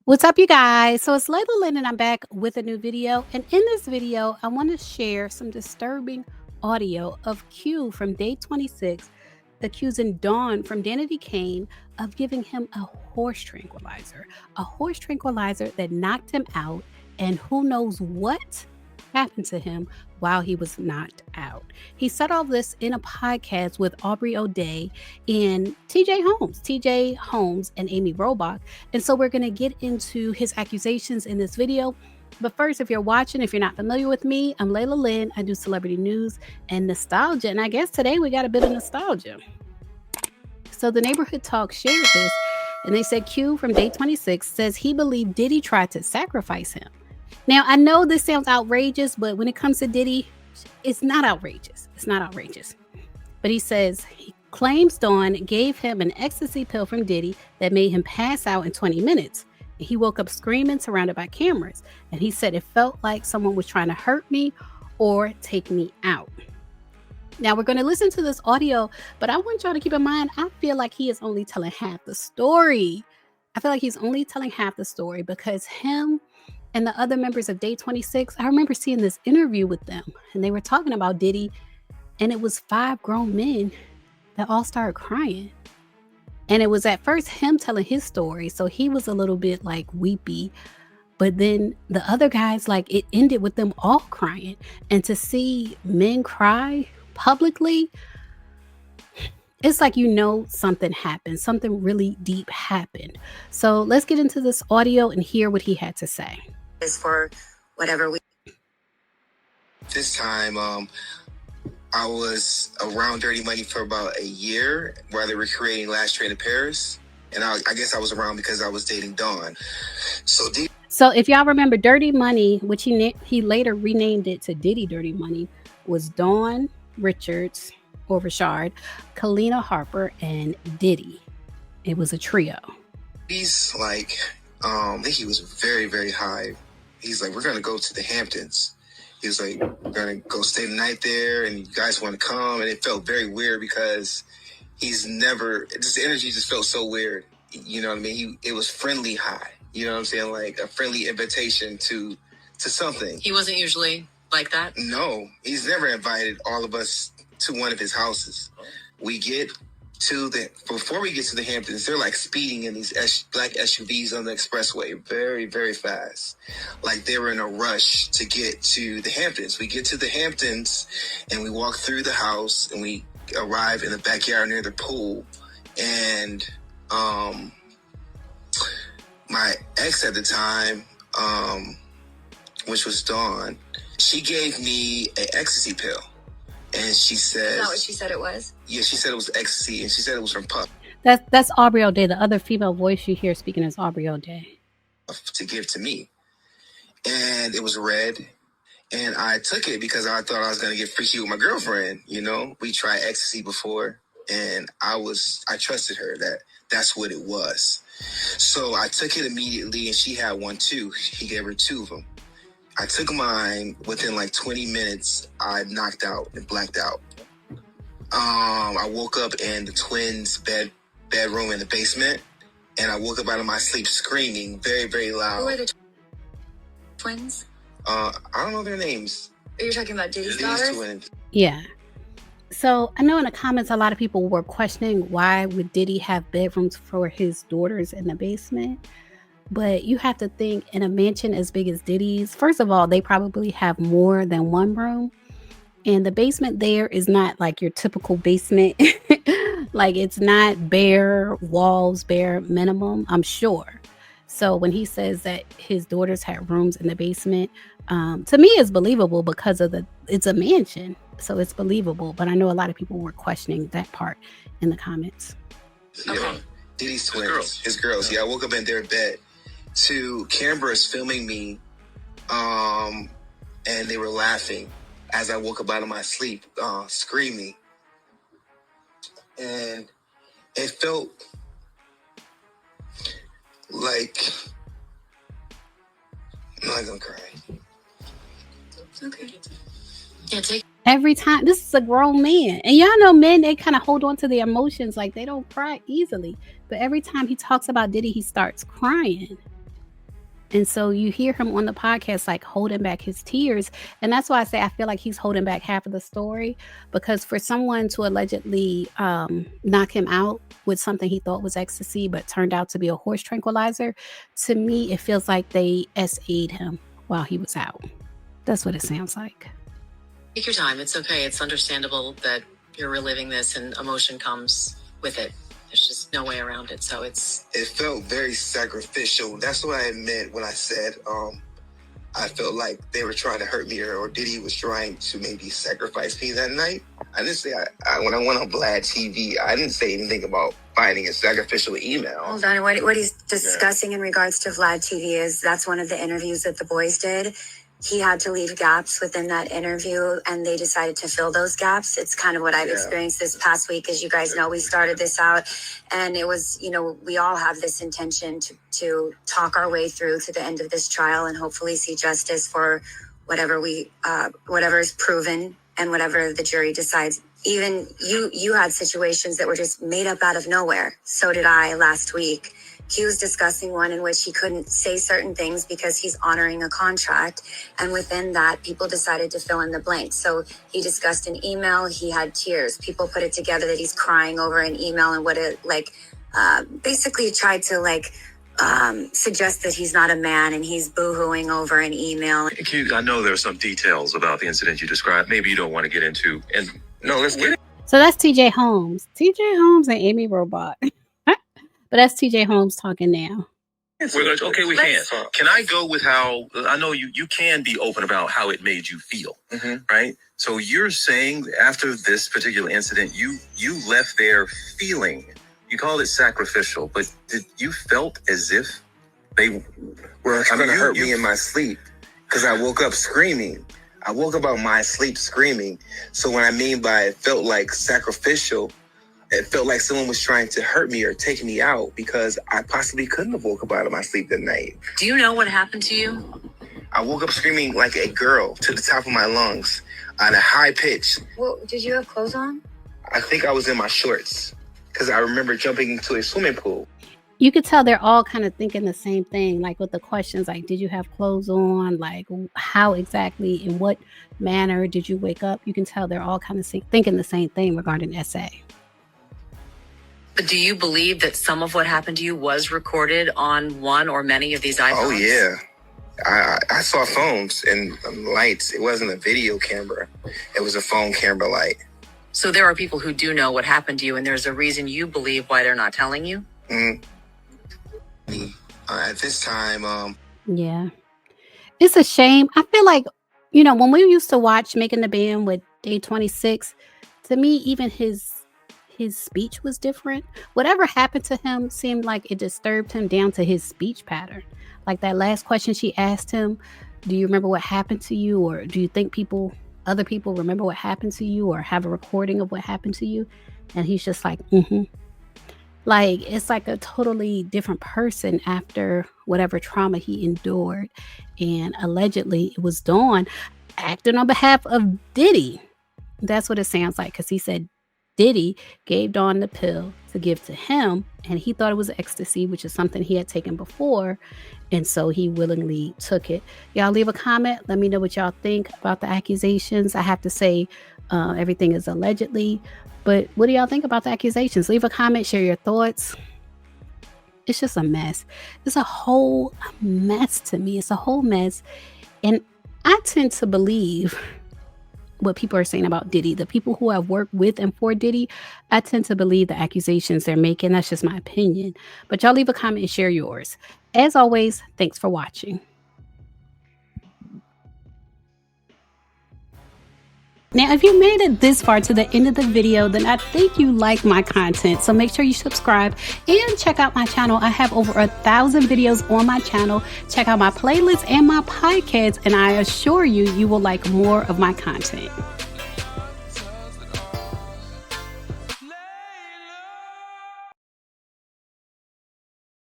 What's up, you guys? So it's Layla Lynn, and I'm back with a new video. And in this video, I want to share some disturbing audio of Q from day 26 accusing Dawn from Danity Kane of giving him a horse tranquilizer that knocked him out, and who knows what happened to him while he was knocked out. He said all this in a podcast with Aubrey O'Day and TJ Holmes and Amy Robach. And so we're going to get into his accusations in this video. But first, if you're watching, if you're not familiar with me, I'm Layla Lynn. I do celebrity news and nostalgia. And I guess today we got a bit of nostalgia. So the Neighborhood Talk shared this, and they said Q from day 26 says he believed Diddy tried to sacrifice him. Now, I know this sounds outrageous, but when it comes to Diddy, it's not outrageous. It's not outrageous. But he says he claims Dawn gave him an ecstasy pill from Diddy that made him pass out in 20 minutes. And he woke up screaming, surrounded by cameras. And he said it felt like someone was trying to hurt me or take me out. Now, we're going to listen to this audio, but I want y'all to keep in mind, I feel like he is only telling half the story. I feel like he's only telling half the story because him and the other members of Day 26, I remember seeing this interview with them, and they were talking about Diddy, and it was 5 grown men that all started crying. And it was at first him telling his story, so he was a little bit like weepy. But then the other guys, like, it ended with them all crying. And to see men cry publicly, it's like, you know, something happened. Something really deep happened. So let's get into this audio and hear what he had to say. Is for whatever we. This time, I was around Dirty Money for about a year while they were creating Last Train to Paris. And I guess I was around because I was dating Dawn. So if y'all remember, Dirty Money, which he later renamed it to Diddy Dirty Money, was Dawn Richards or Richard, Kalina Harper, and Diddy. It was a trio. He's like, I think he was very, very high. He's like, we're going to go to the Hamptons. He was like, we're going to go stay the night there, and you guys want to come. And it felt very weird because this energy just felt so weird. You know what I mean? It was friendly high. You know what I'm saying? Like a friendly invitation to something. He wasn't usually like that? No, he's never invited all of us to one of his houses. Before we get to the Hamptons, they're like speeding in these black SUVs on the expressway very, very fast. Like they were in a rush to get to the Hamptons. We get to the Hamptons and we walk through the house and we arrive in the backyard near the pool. And my ex at the time, which was Dawn, she gave me an ecstasy pill. And she said... Is that what she said it was? Yeah, she said it was ecstasy, and she said it was from Puff. That's Aubrey O'Day. The other female voice you hear speaking is Aubrey O'Day. To give to me. And it was red. And I took it because I thought I was going to get freaky with my girlfriend, you know? We tried ecstasy before, and I trusted her that that's what it was. So I took it immediately, and she had one too. He gave her 2 of them. I took mine. Within like 20 minutes, I knocked out and blacked out. I woke up in the twins' bedroom in the basement, and I woke up out of my sleep screaming very, very loud. Who are the twins? I don't know their names. Are you talking about Diddy's daughters? Twins. Yeah. So I know in the comments, a lot of people were questioning why would Diddy have bedrooms for his daughters in the basement? But you have to think, in a mansion as big as Diddy's, first of all, they probably have more than one room. And the basement there is not like your typical basement. Like, it's not bare walls, bare minimum, I'm sure. So when he says that his daughters had rooms in the basement, to me it's believable because it's a mansion. So it's believable. But I know a lot of people were questioning that part in the comments. Yeah, okay. Diddy's twins, his girls. Yeah, I woke up in their bed. 2 cameras filming me, and they were laughing as I woke up out of my sleep, screaming. And it felt like... I'm not gonna cry. Okay. Yeah, every time. This is a grown man, and y'all know men, they kind of hold on to their emotions, like they don't cry easily. But every time he talks about Diddy, he starts crying. And so you hear him on the podcast, like holding back his tears. And that's why I say I feel like he's holding back half of the story, because for someone to allegedly knock him out with something he thought was ecstasy, but turned out to be a horse tranquilizer, to me, it feels like they SA'd him while he was out. That's what it sounds like. Take your time. It's okay. It's understandable that you're reliving this and emotion comes with it. There's just no way around it. So it felt very sacrificial. That's what I meant when I said I felt like they were trying to hurt me, or Diddy was trying to maybe sacrifice me that night. I didn't say when I went on Vlad TV, I didn't say anything about finding a sacrificial email. Hold on. What he's discussing in regards to Vlad TV is that's one of the interviews that the boys did. He had to leave gaps within that interview, and they decided to fill those gaps. It's kind of what I've experienced this past week. As you guys know, we started this out, and it was, we all have this intention to talk our way through to the end of this trial and hopefully see justice for whatever whatever is proven and whatever the jury decides. Even you had situations that were just made up out of nowhere. So did I last week. He was discussing one in which he couldn't say certain things because he's honoring a contract. And within that, people decided to fill in the blanks. So he discussed an email. He had tears. People put it together that he's crying over an email and what it basically tried to suggest that he's not a man and he's boo-hooing over an email. I know there are some details about the incident you described. Maybe you don't want to get into. And no, let's get it. So that's TJ Holmes. TJ Holmes and Amy Robot. But that's TJ Holmes talking now. We can. Can I go with how, I know you can be open about how it made you feel, right? So you're saying after this particular incident, you left there feeling, you called it sacrificial, but you felt as if they were trying to hurt me in my sleep, because I woke up screaming. I woke up out of my sleep screaming. So what I mean by it felt like sacrificial, it felt like someone was trying to hurt me or take me out, because I possibly couldn't have woke up out of my sleep that night. Do you know what happened to you? I woke up screaming like a girl to the top of my lungs on a high pitch. Well, did you have clothes on? I think I was in my shorts, because I remember jumping into a swimming pool. You could tell they're all kind of thinking the same thing, like with the questions, like, did you have clothes on? Like, how exactly, in what manner did you wake up? You can tell they're all kind of thinking the same thing regarding SA. But do you believe that some of what happened to you was recorded on one or many of these iPhones? Oh, yeah. I saw phones and lights. It wasn't a video camera. It was a phone camera light. So there are people who do know what happened to you, and there's a reason you believe why they're not telling you? At this time... Yeah. It's a shame. I feel like, when we used to watch Making the Band with Day 26, to me, even his speech was different. Whatever happened to him seemed like it disturbed him down to his speech pattern. Like that last question she asked him, do you remember what happened to you? Or do you think other people remember what happened to you or have a recording of what happened to you? And he's just like, Like, it's like a totally different person after whatever trauma he endured. And allegedly it was Dawn acting on behalf of Diddy. That's what it sounds like, because he said Diddy gave Dawn the pill to give to him, and he thought it was ecstasy, which is something he had taken before, and so he willingly took it. Y'all leave a comment. Let me know what y'all think about the accusations. I have to say everything is allegedly, but what do y'all think about the accusations? Leave a comment, share your thoughts. It's just a mess. It's a whole mess to me. It's a whole mess, and I tend to believe what people are saying about Diddy. The people who have worked with and for Diddy, I tend to believe the accusations they're making. That's just my opinion. But y'all leave a comment and share yours. As always, thanks for watching. Now, if you made it this far to the end of the video, then I think you like my content. So make sure you subscribe and check out my channel. I have over 1,000 videos on my channel. Check out my playlists and my podcasts, and I assure you, you will like more of my content.